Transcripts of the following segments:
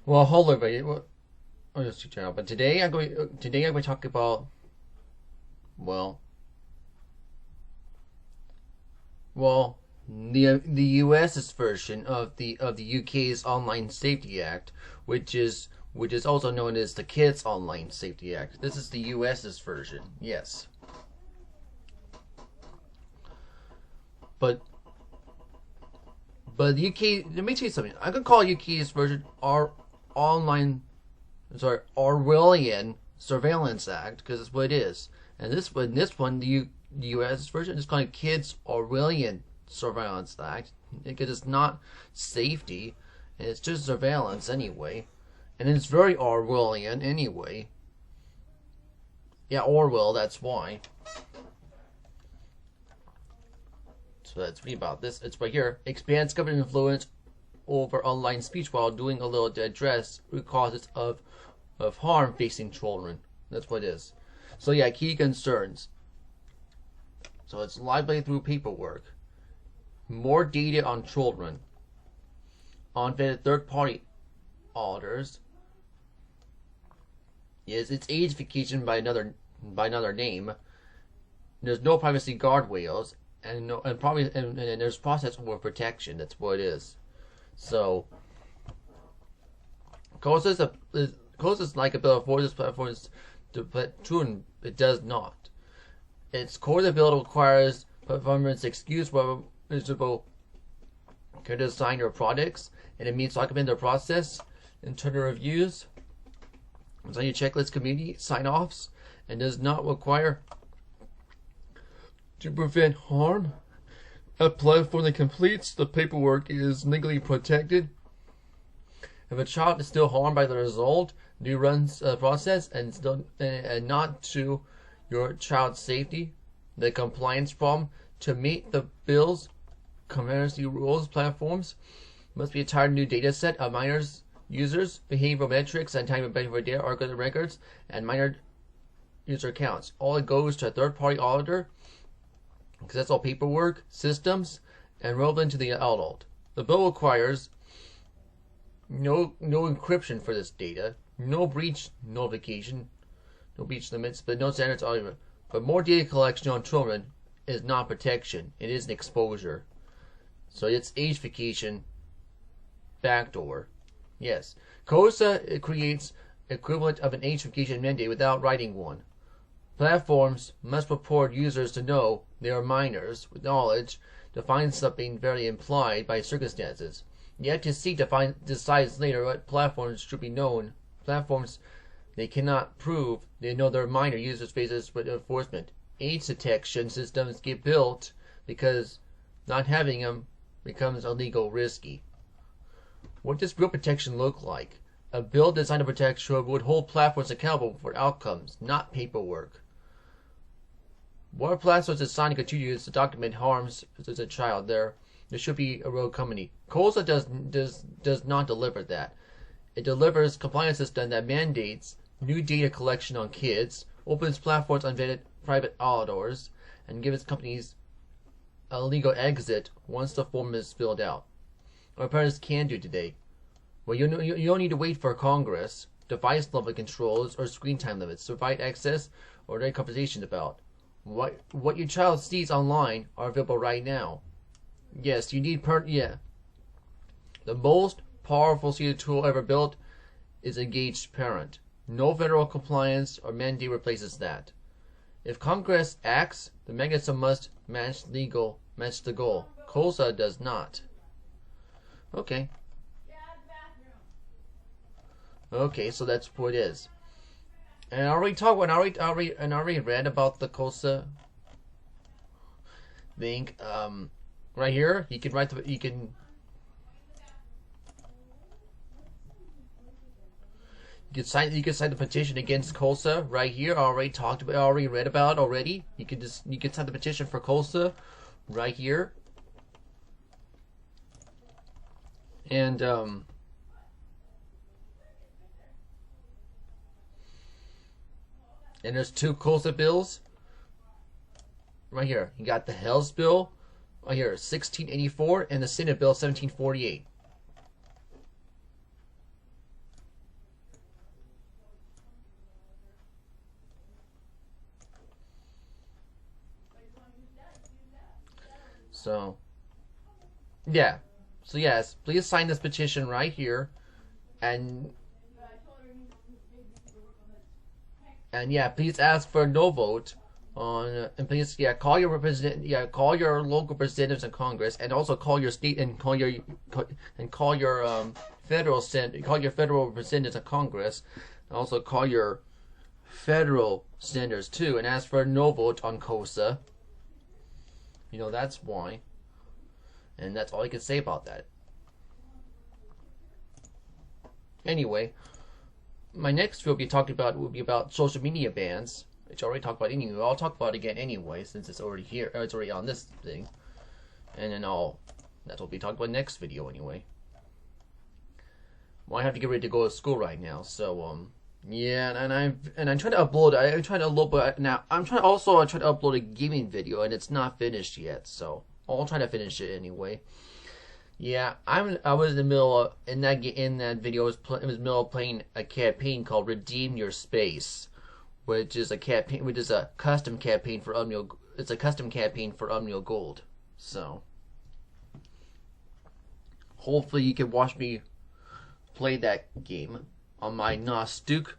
Well, hold on, wait. Oh, just channel. But today I'm going to talk about well, well, the U.S.'s version of the UK's Online Safety Act, which is also known as the Kids Online Safety Act. This is the U.S.'s version. Yes, but the UK. Let me tell you something. I could call UK's version our online Orwellian Surveillance Act because that's what it is. And this one, the U.S. version is called Kids Orwellian Surveillance Act because it's not safety, and it's just surveillance anyway, and it's very Orwellian anyway. Yeah, Orwell. That's why. So let's read about this. It's right here. Expands government influence over online speech while doing a little to address root causes of harm facing children. That's what it is. So yeah, key concerns. So it's liability through paperwork. More data on children. Unvetted third-party auditors. Yes, it's ageification by another name. There's no privacy guardrails, and there's process for protection. That's what it is. So KOSA is like a bill for this platforms to put children. It does not. Its core bill requires performance excuse whether reasonable can design your products, and it means document the process, internal reviews, it's on your checklist community sign-offs, and does not require to prevent harm. A platform that completes the paperwork is legally protected. If a child is still harmed by the result, do runs the process and not to your child's safety. The compliance problem to meet the bill's community rules platforms must be a entirely new data set of minors users, behavioral metrics, and time of behavior data, archival records, and minor user accounts. All it goes to a third-party auditor because that's all paperwork, systems, and relevant to the adult. The bill requires no encryption for this data, no breach notification, no breach limits, but no standards on. But more data collection on children is not protection; it is an exposure. So it's ageification backdoor. Yes, KOSA creates equivalent of an ageification mandate without writing one. Platforms must purport users to know they are minors with knowledge to find something very implied by circumstances. Yet to see decides later what platforms should be known. Platforms they cannot prove they know their minor users faces with enforcement. Age detection systems get built because not having them becomes illegal risky. What does real protection look like? A bill designed to protect children would hold platforms accountable for outcomes, not paperwork. What are platforms designed to continue to document harms to a child? There should be a real company. KOSA does not deliver that. It delivers compliance system that mandates new data collection on kids, opens platforms on vetted private auditors, and gives companies a legal exit once the form is filled out. What parents can do today. Well, you don't need to wait for Congress, device level controls, or screen time limits to provide access or any conversations about. What your child sees online are available right now. Yes, you need The most powerful security tool ever built is engaged parent. No federal compliance or mandate replaces that. If Congress acts, the mechanism must match the goal. KOSA does not. Okay. Okay, so that's what it is. And I already read about the KOSA thing. Right here, you can sign the petition against KOSA right here. I already read about it already. You can sign the petition for KOSA right here. And there's two KOSA bills right here. You got the House bill right here, 1684, and the Senate bill 1748. So, yeah. So, yes, please sign this petition right here. And yeah, please ask for a no vote on, and please, yeah, call your call your local representatives in Congress, and also call your state and call your federal representatives in Congress, and also call your federal senators too, and ask for a no vote on KOSA. You know, that's why. And that's all I can say about that. Anyway, my next video will be about social media bans, which I already talked about anyway. I'll talk about it again anyway, since it's already here. It's already on this thing. And then that's what we'll be talking about next video anyway. Well, I have to get ready to go to school right now, so yeah, and I'm trying to upload. I'm trying to upload now. I'm trying to upload a gaming video, and it's not finished yet. So I'll try to finish it anyway. Yeah, I was in the middle of in that video. I was in the middle of playing a campaign called Redeem Your Space, which is a custom campaign for Unreal. It's a custom campaign for Unreal Gold. So hopefully you can watch me play that game on my Nostuk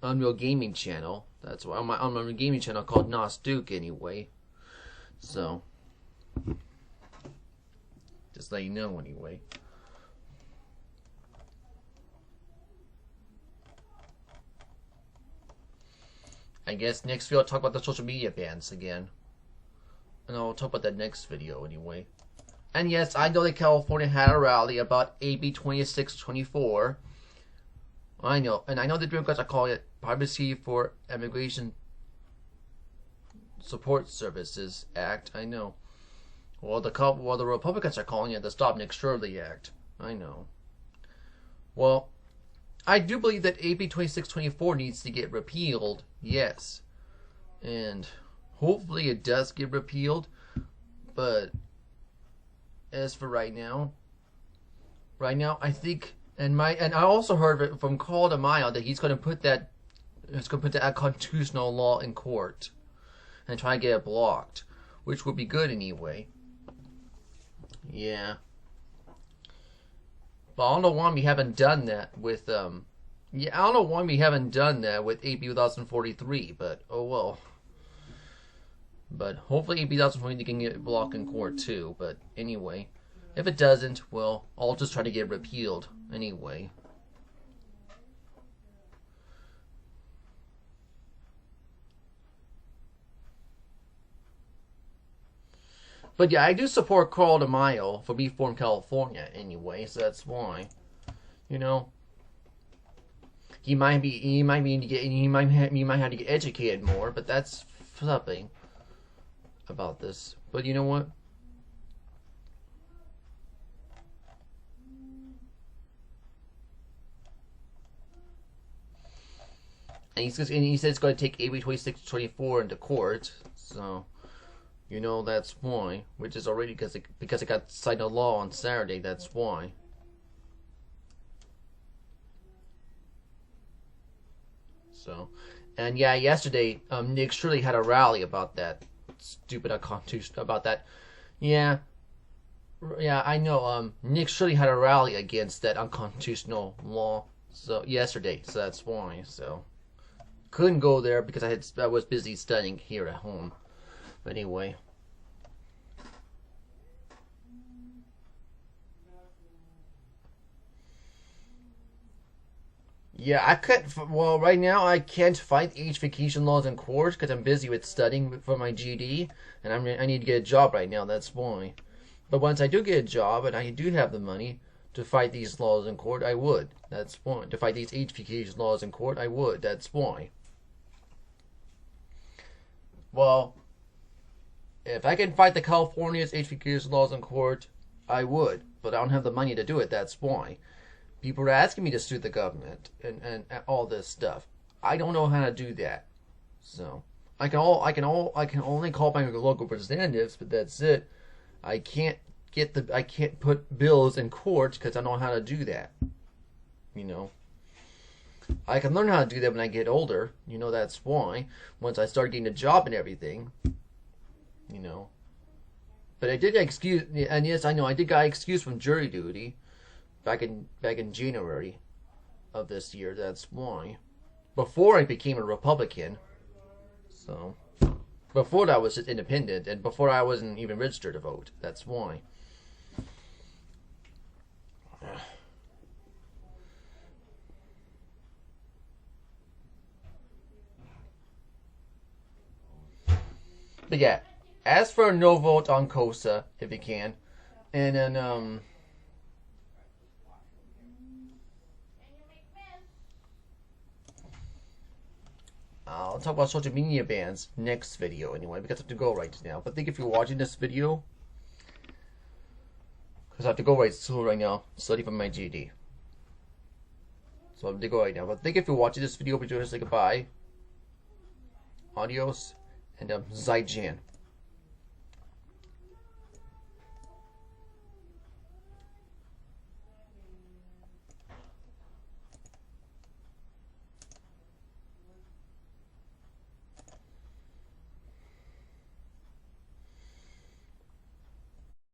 Unreal Gaming channel. That's why on my gaming channel called Nostuk anyway. So just let you know anyway. I guess next video I'll talk about the social media bans again. And I'll talk about that next video anyway. And yes, I know that California had a rally about AB 2624. I know, and I know the Democrats are calling it Privacy for Immigration Support Services Act. I know. Well, the Republicans are calling it the Stop Nick Shirley Act. I know. Well, I do believe that AB 2624 needs to get repealed. Yes, and hopefully it does get repealed. But as for right now, I think, and I also heard from Carl DeMaio that he's going to put that unconstitutional law in court and try to get it blocked, which would be good anyway. Yeah. But I don't know why we haven't done that with I don't know why we haven't done that with AB 1043, but oh well. But hopefully AB 1043 can get blocked in court too. But anyway, if it doesn't, well, I'll just try to get it repealed anyway. But yeah, I do support Carl DeMaio for Reform California anyway, so that's why. You know, he might have to get educated more, but that's something about this. But you know what? And he says it's going to take AB 2624 into court, so. You know, that's why. Which is already because it got signed into law on Saturday. That's why. So, and yeah, yesterday, Nick Shirley had a rally about that stupid about that. Yeah, I know. Nick Shirley had a rally against that unconstitutional law. So yesterday, so that's why. So couldn't go there because I was busy studying here at home. But anyway. Yeah, I can't. Well, right now I can't fight age vacation laws in court because I'm busy with studying for my GD, and I need to get a job right now. That's why. But once I do get a job and I do have the money to fight these laws in court, I would. That's why. To fight these age vacation laws in court, I would. That's why. Well, if I can fight the California's age vacation laws in court, I would. But I don't have the money to do it. That's why. People are asking me to sue the government and all this stuff. I don't know how to do that. So I can only call my local representatives, but that's it. I can't put bills in court because I don't know how to do that. You know. I can learn how to do that when I get older. You know, that's why. Once I start getting a job and everything. You know. But I did get excused, and yes, I know I did get excused from jury duty back in January of this year. That's why. Before I became a Republican, so before that I was just independent, and before I wasn't even registered to vote. That's why. But yeah, ask for a no vote on KOSA if you can, and then I'll talk about social media bans next video anyway, because I have to go right now. But thank you for watching this video, because I have to go right to school right now, study for my GED. So I have to go right now. But thank you for watching this video. Be sure to say goodbye. Adios, and Zaijian.